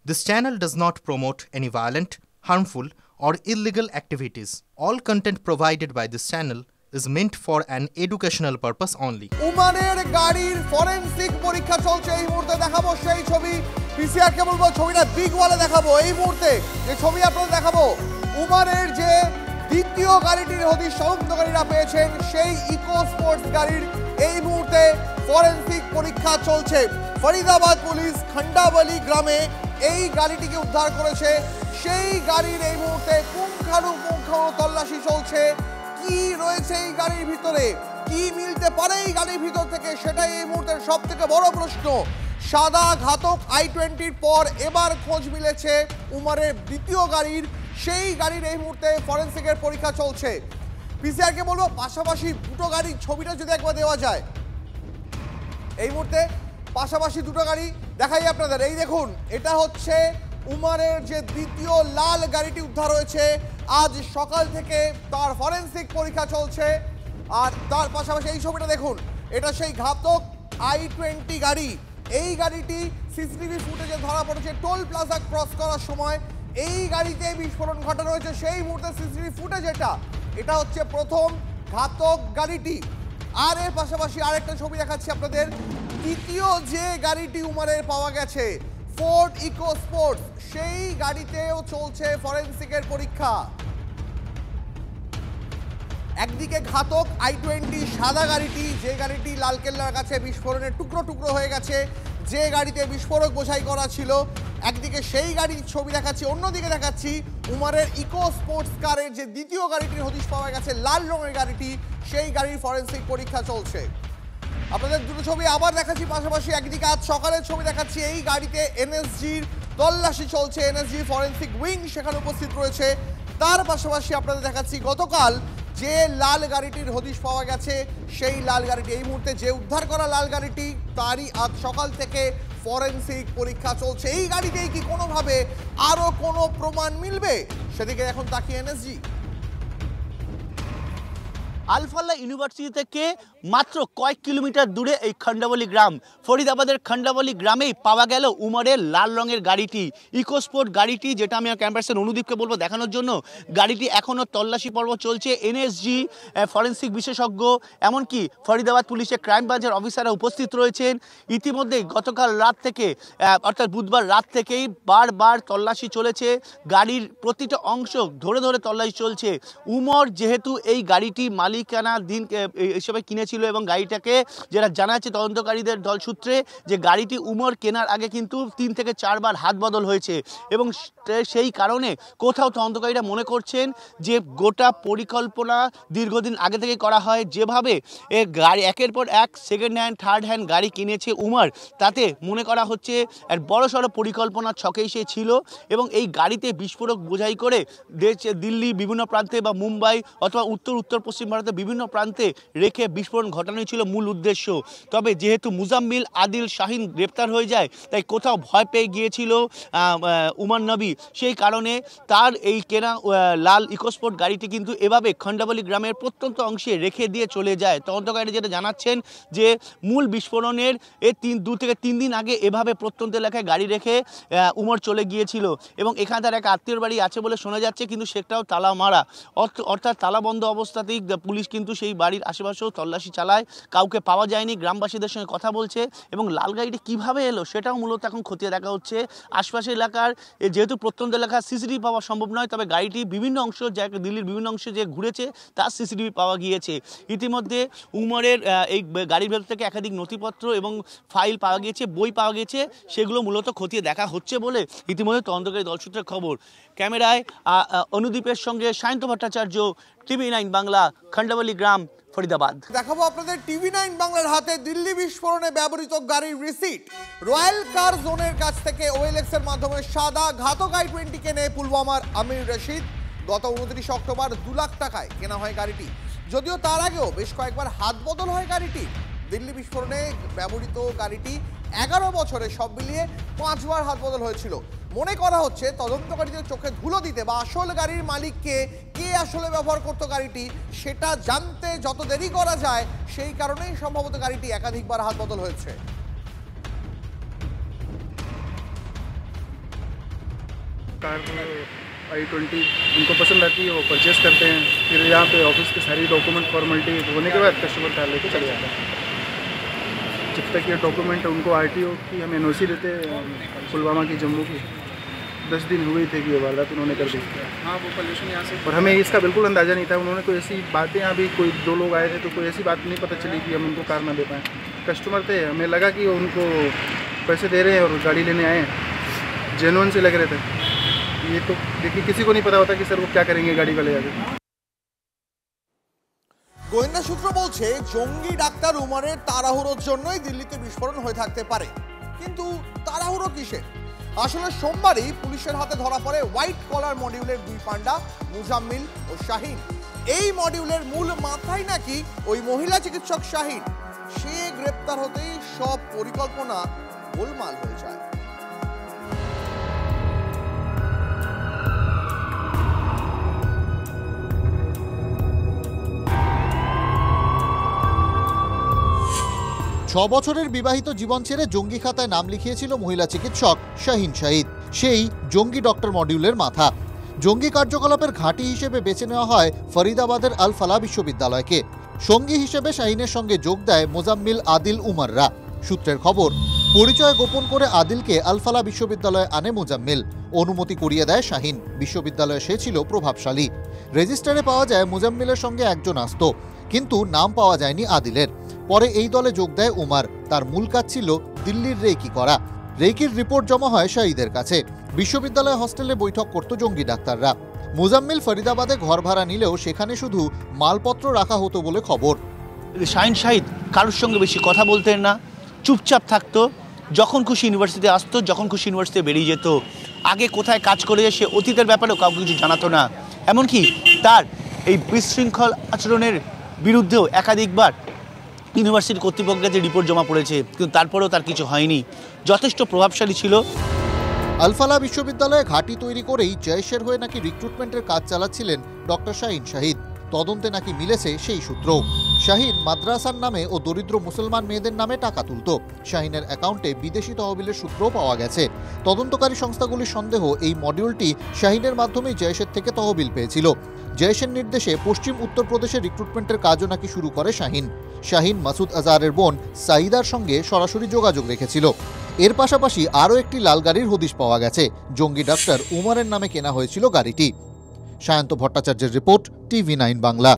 This channel does not promote any violent, harmful, or illegal activities. All content provided by this channel is meant for an educational purpose only. উমানের গাড়ির forensic পরীক্ষা চলছে এই মুহূর্তে দেখাবো সেই ছবি PCR কে বলবো ছবিটা বিগ ওয়ালে দেখাবো এই মুহূর্তে যে ছবি আপনাদের দেখাবো উমানের যে দ্বিতীয় গাড়িটির হদিশ তদন্তকারীরা পেয়েছেন সেই ইকো স্পোর্টস গাড়ির এই মুহূর্তে ফরেনসিক পরীক্ষা চলছে ফরিদাবাদ পুলিশ খন্ডাবলি গ্রামে এই গাড়িটিকে উদ্ধার করেছে সেই গাড়ির এই মুহূর্তে পুঙ্খানুপুঙ্খ তল্লাশি চলছে কি রয়েছে এই গাড়ির ভিতরে কি মিলতে পারে এই গাড়ির ভিতর থেকে সেটাই এই মুহূর্তের সবথেকে বড় প্রশ্ন সাদা ঘাতক i20 পর এবার খোঁজ মিলেছে উমারের দ্বিতীয় গাড়ির সেই গাড়ির এই মুহূর্তে ফরেনসিকের পরীক্ষা চলছে পিসিআর কে বলবো পাশাপাশি দুটো গাড়ির ছবিটা যদি একবার দেওয়া যায় এই মুহূর্তে পাশাপাশি দুটো গাড়ি দেখাই আপনাদের এই দেখুন এটা হচ্ছে উমারের যে দ্বিতীয় লাল গাড়িটি উদ্ধার হয়েছে আজ সকাল থেকে তার ফরেনসিক পরীক্ষা চলছে আর তার পাশাপাশি এই ছবিটা দেখুন এটা সেই ঘাতক i20 গাড়ি এই গাড়িটি সিসিটিভি ফুটেজে ধরা পড়েছে টোল প্লাজা ক্রস করার সময় এই গাড়িতে বিস্ফোরণ ঘটানো হয়েছে সেই মুহূর্তে সিসিটিভি ফুটেজ এটা হচ্ছে প্রথম ঘাতক গাড়িটি আর এর পাশাপাশি আরেকটা ছবি দেখাচ্ছি আপনাদের দ্বিতীয় যে গাড়িটি উমারের পাওয়া গেছে ফোর্ড ইকো স্পোর্টস সেই গাড়িতেও চলছে ফরেনসিকের পরীক্ষা একদিকে ঘাতক i20 সাদা গাড়িটি যে গাড়িটি লালকেল্লার কাছে বিস্ফোরণের টুকরো টুকরো হয়ে গেছে যে গাড়িতে বিস্ফোরক বোঝাই করা ছিল একদিকে সেই গাড়ির ছবি দেখাচ্ছি অন্যদিকে দেখাচ্ছি উমারের ইকো স্পোর্টস কারের যে দ্বিতীয় গাড়িটির হদিশ পাওয়া গেছে লাল রঙের গাড়িটি সেই গাড়ির ফরেনসিক পরীক্ষা চলছে আপনাদের দুটো ছবি আবার দেখাচ্ছি পাশাপাশি একদিকে আজ সকালের ছবি দেখাচ্ছি এই গাড়িতে এনএসজির তল্লাশি চলছে এনএসজি ফরেনসিক উইং সেখানে উপস্থিত রয়েছে তার পাশাপাশি আপনাদের দেখাচ্ছি গতকাল যে লাল গাড়িটির হদিশ পাওয়া গেছে সেই লাল গাড়িটি এই মুহূর্তে যে উদ্ধার করা লাল গাড়িটি তারই আজ সকাল থেকে ফরেনসিক পরীক্ষা চলছে এই গাড়িতেই কি কোনোভাবে আরো কোনো প্রমাণ মিলবে সেদিকে এখন তাকিয়ে এনএসজি আলফাল্লা ইউনিভার্সিটি থেকে মাত্র কয়েক কিলোমিটার দূরে এই খন্ডাবলি গ্রাম ফরিদাবাদের খন্ডাবলি গ্রামেই পাওয়া গেল উমরের লাল রঙের গাড়িটি ইকোস্পোর্ট গাড়িটি যেটা আমি ক্যাম্পাসের অনুদীপকে বলবো দেখানোর জন্য গাড়িটি এখনও তল্লাশি পর্ব চলছে এনএসজি ফরেনসিক বিশেষজ্ঞ এমনকি ফরিদাবাদ পুলিশের ক্রাইম ব্রাঞ্চের অফিসাররা উপস্থিত রয়েছেন ইতিমধ্যেই গতকাল রাত থেকে অর্থাৎ বুধবার রাত থেকেই বারবার তল্লাশি চলেছে গাড়ির প্রতিটা অংশ ধরে ধরে তল্লাশি চলছে উমর যেহেতু এই গাড়িটি মালিকানা দিন হিসেবে কিনেছিল এবং গাড়িটাকে যেটা জানা যাচ্ছে তদন্তকারীদের দল সূত্রে যে গাড়িটি উমর কেনার আগে কিন্তু 3 থেকে 4 বার হাত বদল হয়েছে এবং সেই কারণে কোথাও তদন্তকারীরা মনে করছেন যে গোটা পরিকল্পনা দীর্ঘদিন আগে থেকে করা হয় যেভাবে গাড়ি একের পর এক সেকেন্ড হ্যান্ড থার্ড হ্যান্ড গাড়ি কিনেছে উমর তাতে মনে করা হচ্ছে এক বড়সড় পরিকল্পনা ছকেই সে ছিল এবং এই গাড়িতে বিস্ফোরক বোঝাই করে দিল্লি বিভিন্ন প্রান্তে বা মুম্বাই অথবা উত্তর পশ্চিম ভারতের বিভিন্ন প্রান্তে রেখে বিস্ফোরণ ঘটানোই ছিল মূল উদ্দেশ্য তবে যেহেতু মুজাম্মিল আদিল শাহিন গ্রেপ্তার হয়ে যায় তাই কোথাও ভয় পেয়ে গিয়েছিল উমর নবী সেই কারণে তার এই কেনা লাল ইকোস্পোর্ট গাড়িটি কিন্তু এভাবে খন্ডাবলি গ্রামের প্রত্যন্ত অংশে রেখে দিয়ে চলে যায় তদন্তকারীরা যেটা জানাচ্ছেন যে মূল বিস্ফোরণের 2 থেকে 3 দিন আগে এভাবে প্রত্যন্ত এলাকায় গাড়ি রেখে উমর চলে গিয়েছিল এবং এখানে তার এক আত্মীয়র বাড়ি আছে বলে শোনা যাচ্ছে কিন্তু সেটাও তালা মারা অর্থাৎ তালাবন্ধ অবস্থাতেই পুলিশ কিন্তু সেই বাড়ির আশেপাশেও তল্লাশি চালায় কাউকে পাওয়া যায়নি গ্রামবাসীদের সঙ্গে কথা বলছে এবং লাল গাড়িটি কীভাবে এলো সেটাও মূলত এখন খতিয়ে দেখা হচ্ছে আশপাশের এলাকার যেহেতু প্রত্যন্ত এলাকার সিসিটিভি পাওয়া সম্ভব নয় তবে গাড়িটি বিভিন্ন অংশ দিল্লির বিভিন্ন অংশে যে ঘুরেছে তার সিসিটিভি পাওয়া গিয়েছে ইতিমধ্যে উমরের এই গাড়ির ভেতর থেকে একাধিক নথিপত্র এবং ফাইল পাওয়া গিয়েছে বই পাওয়া গিয়েছে সেগুলো মূলত খতিয়ে দেখা হচ্ছে বলে ইতিমধ্যে তদন্তকারী দলসূত্রের খবর ক্যামেরায় অনুদীপের সঙ্গে সায়ন্ত ভট্টাচার্য TV9 বাংলা খন্ডাবলি গ্রাম ফরিদাবাদ দেখাবো আপনাদের TV9 বাংলার হাতে দিল্লি বিস্ফোরণে ব্যবহৃত গাড়ির রিসিট রয়্যাল কার জোনের কাছ থেকে OLX এর মাধ্যমে সাদা ঘাতক i20 কেনে পুলওয়ামার আমির রশিদ গত 29 অক্টোবর 2 লাখ টাকায় কেনা হয় গাড়িটি যদিও তার আগেও বেশ কয়েকবার হাত বদল হয় গাড়িটি দিল্লি বিস্ফোরণে ব্যবহৃত গাড়িটি 11 বছরে সব মিলিয়ে 5 বার হাত বদল হয়েছিল মনে করা হচ্ছে তদন্তকারীদের চোখে ধুলো দিতে বা আসল গাড়ির মালিককে কে আসলে ব্যবহার করতো গাড়িটি সেটা জানতে যত দেরি করা যায় সেই কারণেই সম্ভবত গাড়িটি একাধিকবার হাত বদল হয়েছে कार i20 उनको पसंद आती है, वो परचेस करते हैं। फिर यहाँ पे ऑफिस की सारी डॉक्यूमेंट फॉर्मेलिटी होने के बाद कस्टमर कार लेके चले जाते हैं। जब तक ये डॉक्यूमेंट उनको RTO की हम NOC देते पुलवामा की, जम्मू की, 10 दिन हुई थे कि ये वारदात उन्होंने कर दी। हाँ, वो पोल्यूशन यहाँ से, और हमें इसका बिल्कुल अंदाज़ा नहीं था। उन्होंने कोई ऐसी बातें, यहाँ भी कोई 2 लोग आए थे तो कोई ऐसी बात नहीं पता चली कि हम उनको कार ना दे पाएँ। कस्टमर थे, हमें लगा कि उनको पैसे दे रहे हैं और गाड़ी लेने आए हैं, जेन्युइन से लग रहे थे। ये तो देखिए किसी को नहीं पता होता कि सर वो क्या करेंगे गाड़ी वाले आगे। গোয়েন্দা সূত্র বলছে জঙ্গি ডাক্তার উমারের তাড়াহুড়োর জন্যই দিল্লিতে বিস্ফোরণ হয়ে থাকতে পারে। কিন্তু তাড়াহুড়ো কিসের? আসলে সোমবারই পুলিশের হাতে ধরা পড়ে হোয়াইট কলার মডিউলের 2 পান্ডা মুজাম্মিল ও শাহিন। এই মডিউলের মূল মাথায় নাকি ওই মহিলা চিকিৎসক শাহিন। সে গ্রেপ্তার হতেই সব পরিকল্পনা গোলমাল হয়ে যায়। বছরের বিবাহিত জীবন ছেড়ে জঙ্গি খাতায় নাম লিখিয়েছিল মহিলা চিকিৎসক শাহিন শাহিদ। সেই জঙ্গি ডক্টর মডিউলের মাথা। জঙ্গি কার্যকলাপের ঘাঁটি হিসেবে বেছে নেওয়া হয় ফরিদাবাদের আল ফালাহ বিশ্ববিদ্যালয়কে। সঙ্গী হিসেবে শাহিনের সঙ্গে যোগ দেয় মোজাম্মিল, আদিল, উমাররা। সূত্রের খবর, পরিচয় গোপন করে আদিলকে আল ফালাহ বিশ্ববিদ্যালয়ে আনে মোজাম্মিল। অনুমতি করিয়ে দেয় শাহিন। বিশ্ববিদ্যালয়ে সে ছিল প্রভাবশালী। রেজিস্টারে পাওয়া যায় মোজাম্মিলের সঙ্গে একজন আসত, কিন্তু নাম পাওয়া যায়নি আদিলের। পরে এই দলে যোগ দেয় উমার। তার মূল কাজ ছিল দিল্লির রেকি করা। রেকির রিপোর্ট জমা হয় শাহিদের কাছে। বিশ্ববিদ্যালয় হস্টেলে বৈঠক করত জঙ্গি ডাক্তাররা। মোজাম্মিল ফরিদাবাদে ঘর ভাড়া নিলেও সেখানে শুধু মালপত্র রাখা হতো বলে খবর। শাহিন শাহিদ কারোর সঙ্গে বেশি কথা বলতেন না, চুপচাপ থাকতো। যখন খুশি ইউনিভার্সিটিতে আসতো, যখন খুশি ইউনিভার্সিটি বেরিয়ে যেত। আগে কোথায় কাজ করে সে অতীতের ব্যাপারেও কাউকে কিছু জানাতো না। এমনকি তার এই বিশৃঙ্খল আচরণের বিরুদ্ধেও একাধিকবার ইউনিভার্সিটি কর্তৃপক্ষের কাছে রিপোর্ট জমা পড়েছে, কিন্তু তারপরেও তার কিছু হয়নি। যথেষ্ট প্রভাবশালী ছিল। আল ফালাহ বিশ্ববিদ্যালয়ে ঘাঁটি তৈরি করেই জয়েশের হয়ে নাকি রিক্রুটমেন্টের কাজ চালাচ্ছিলেন ডক্টর শাহিন শাহিদ। তদন্তে নাকি মিলেছে সেই সূত্র। শাহিন মাদ্রাসার নামে ও দরিদ্র মুসলমান মেয়েদের নামে টাকা তুলত। শাহিনের অ্যাকাউন্টে বিদেশি তহবিলের সূত্রও পাওয়া গেছে। তদন্তকারী সংস্থাগুলির সন্দেহ, এই মডিউলটি শাহিনের মাধ্যমেই জয়েশের থেকে তহবিল পেয়েছিল। জয়েশের নির্দেশে পশ্চিম উত্তরপ্রদেশের রিক্রুটমেন্টের কাজও নাকি শুরু করে শাহিন। শাহিন মাসুদ আজহারের বোন সাইদার সঙ্গে সরাসরি যোগাযোগ রেখেছিল। এর পাশাপাশি আরও একটি লাল গাড়ির হদিশ পাওয়া গেছে। জঙ্গি ডাক্তার উমারের নামে কেনা হয়েছিল গাড়িটি। সায়ন্ত ভট্টাচার্যের রিপোর্ট, TV9 বাংলা।